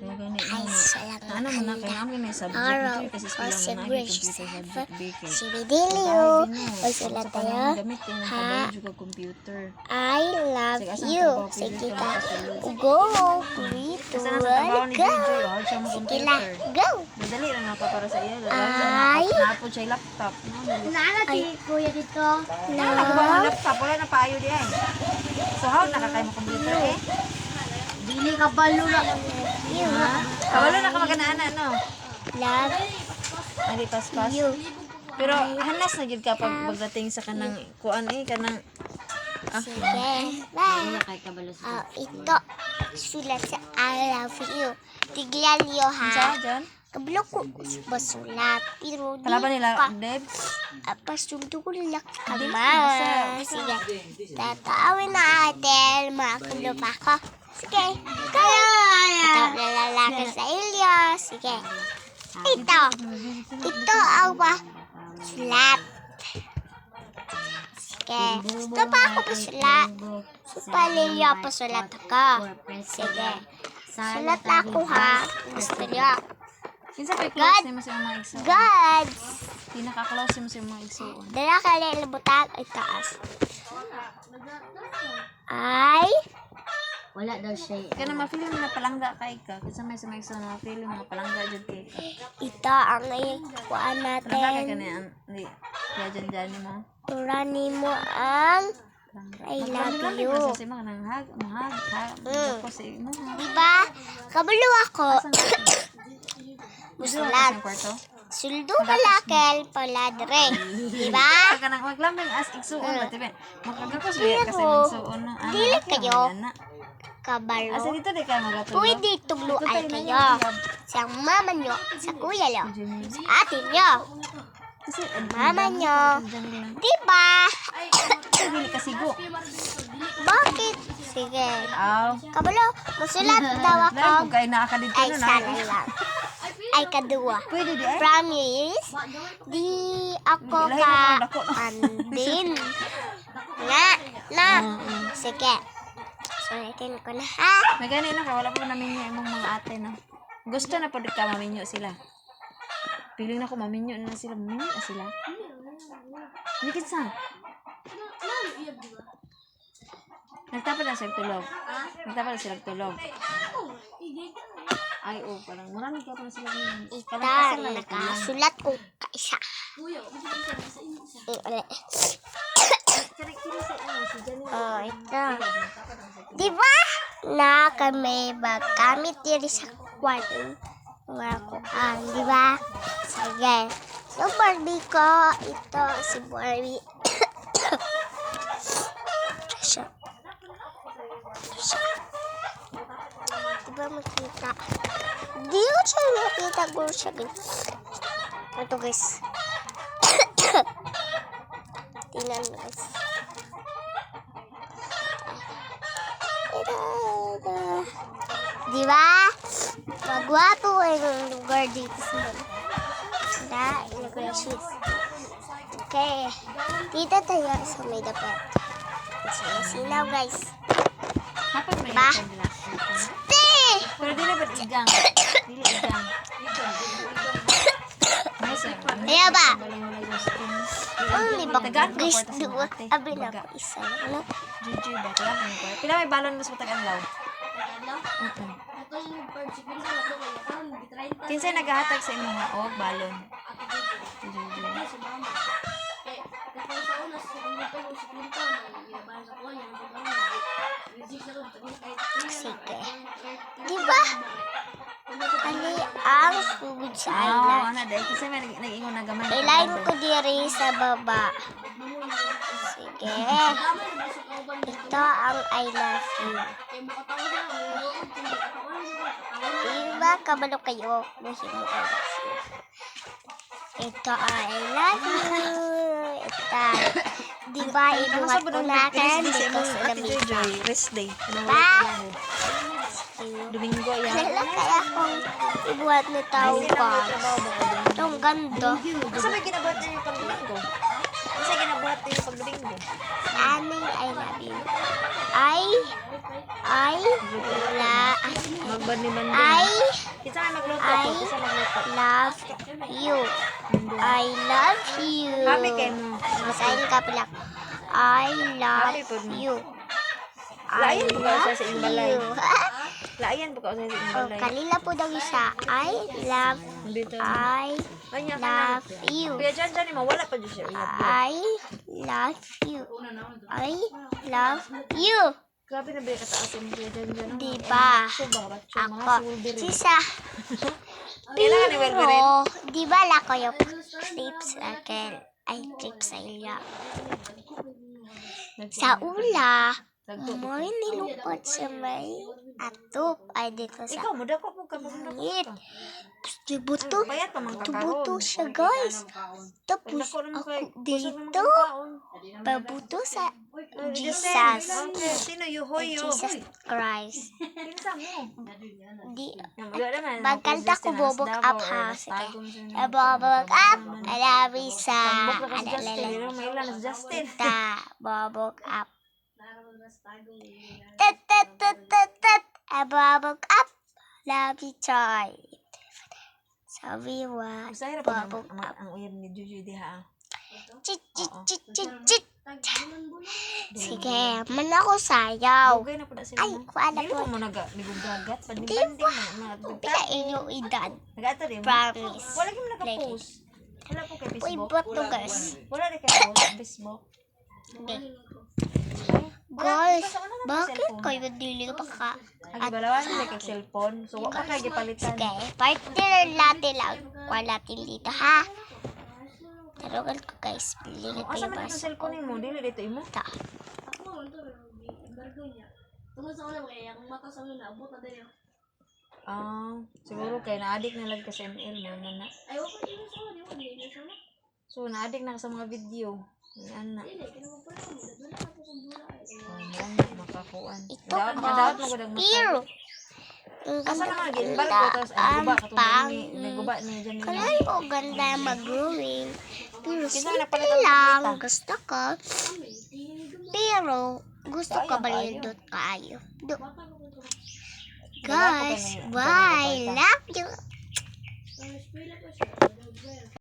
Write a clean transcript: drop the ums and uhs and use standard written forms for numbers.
Kaya gani Ay, mo. salamat. Ano mo na kaya namin may subject Araw dito kasi ko sila si na Grace computer subject baker. Si Bidilio. O sila tayo. Gamit kayo ng Ha? kabalo juga computer. I love Sige, asan you. trabaho, Sige pwede ka. ka makasulod. Go. Dito. Kasi nasa trabaho ni Go. DJ, oh, siya mo Sige lang. computer. Go. Madali lang ako para sa iyo. Ay. Napod siya yung laptop. No? Nana si Kuya dito. Ano na ko ba ng laptop? Wala na payo di ay. So how nakakay mo computer eh? Dili ka balo na. Ha? Kabalo na ka magana no? Love Ari paspas. you. Pero hanas na gid ka pagdating sa kanang kuan kanang Sige. Bye. kay kabalo Ito. Sulat sa I love you. Tiglan yo Sa ha. diyan? Kabalo ko basulat. Pero di Kalaban nila pa. Deb. Pasundo ko lang kamay. Sige. Tatawin na atin. Makulog ako. Sige. Kaya. Ito nalalaki sa ilyo. Sige. Ito. Ito ang sulat. Sige. Gusto pa ako pasulat. Supalilyo pasulat ako. Sige. Sulat ako ha. Gusto niyo. Kinsa pa close nimo sa mga igsoon? Gods. Pinaka-close nimo sa mga igsoon. Dala ka na ilabutag ay taas. Ay. Wala daw siya. Kana ma-feel mo na palangga kay ka. Kinsa may sa mga igsoon na ma-feel mo na palangga jud kay ka. Ito ang kuhaan Palangga kay natin. kanyan. Di diyan nimo. Turani mo ang I love you. Kasi mga nang hag, mahag, ko sa imo. Diba? Kabalo ako. Musulat. Musulat. Suldo kalakel pala dire. Diba? Ka nang maglambing as igsuon ba tibe. Makagakos ba kasi Pero, igsuon no. dili kayo. Kabalo. Asa dito di ka magatulog. Pwede tugluan kayo. Sa mama nyo, sa kuya nyo, sa ate nyo, Kasi mama nyo. Diba? dili ka sigo. Bakit? Sige. Aw. Kabalo, musulat daw ako. Dahil kung kayo nakakadito Ay, no sana na. lang. Ay, kadua. Pwede di ay. Promise, di ako ka andin. Na. Sige. Sulitin ko na ha. May gani na ka wala pa namin yung imong mga ate no. Gusto na pud ka maminyo sila. Piling na ko maminyo na sila, maminyo na sila. Nikit sa. Nagtapad na sila tulog. Nagtapad na sila tulog. Ay, parang marami ka pa na sila ngayon. Ita, nakasulat ko kaisa. Oh, ito. Diba? Na kami gamit diri sa kwarto. Mga kuan, diba? Sige. So, Barbie ko. Ito, si Barbie. Siya. Diba makita? Di ko siya makita ko siya. Ito guys. Tingnan mo guys. Diba? Magwapo yung lugar dito sa mga. Ilagay shoes. Okay. Dito tayo sa may dapat. Sinaw guys. Dapat may Ba? nila. Stay! Pero dili ba igang? Dili igang. Kaya ba? Ang Tagaan libak ka guys. kwarta sa Dua. ate. Abi na Baga. ko isa. Ano? GG ba? Tagaan ka ng kwarta. Pila may balon mo sa taganlaw? Kinsay naghahatag sa imong haog balon? Sige. Diba? Ali ang sugod sa Oo, island. ana dahil kinsay may nag-ingon na gamay. Ilayin ko diri sa baba. Sige. Ito ang I love you. Diba kabalo kayo? Mahimo I love you. Ito ang I love you. Ito. Diba inuwat ko na kan because lamig ka. Rest day. Ba? Domingo yan. Kailan kaya akong ibuhat ni tao pa? Itong ganda. Kasi may ginabuhat niya yung pang-domingo. Kasi ginabuhat ko yung pagdomingo. Aning I love you. Magbad ni Mando. I Kita na magluto ko. Kita magluto. love you. I love you. Happy kayo mo. Masahin ka pala. I love Happy po mo. you. Layan po ka sa love iyong balay. you. Layan po ka sa iyong Oh, balay. kalila po daw isa. I love Dito. I Kanya ka na. love you. Kuya dyan mo. Wala pa dyan siya. I love you. I love you. Grabe na ba yung kataas yung kuya dyan? Diba? Suba, batso, mga Ako. sulbiri. Sisa. Kailangan ni Wolverine. Pero, di ba lako yung tips akin? Ay, tips sa iya. Sa ula, may nilupot sa may atop. Ay, dito sa Ikaw, muda ko po ka. Muda ko hangit. ka. Tubuto. Payat pa man ka Tubuto karon. siya, guys. Tapos, Ako naman kay. ako dito, pabuto sa Jesus. Okay, sino yuhoy yo? Jesus Christ. Pinsa mo. Di, Wala naman. magkanta ko bobok up ha. Sige. Bobok up. Alawisa. Alalala. May ilan na Justin. Bobok up. Tat tat tat tat tat. Bobok up. Labi choy. Sabi wa. Usay ra pa Bobok up. ang uyab ni Juju diha. Chit chit chit chit chit. Sige, man ako sayaw. Dugay na po na sila. Ay, kuala Dili po. mo nigugagat. Panding-panding na. Pila inyong edad. Nag-ato rin mo. Promise. Wala kang naka-post. Wala po kay Uy, Facebook. ba't to guys? Wala rin kay post sa Facebook. Hindi. Guys, bakit kayo dili pa ka? Ang ibalawan nila kay cellphone. So, wala kay gipalitan. Sige, partner natin lang. Wala natin dito, ha? Tarugan ko guys. Pili ko Asa yung man ang bus. cellphone mo? Dili dito imo. Ta. Siguro kay na-addict na lang ka sa ML mo na. So, na-addict na ka sa mga video. Yan na. Makakuan. Ito Dapat mo ko dag Spear. Asa na nga gimbal ko tas ay guba ka pang. ni guba ni dyan ni. Kalay ko ganda mag-growing. Pero Kinsa simple napalitan mo lang. kita? Gusto ko. Pero, gusto ko balindot kayo. Guys, bye. Love you.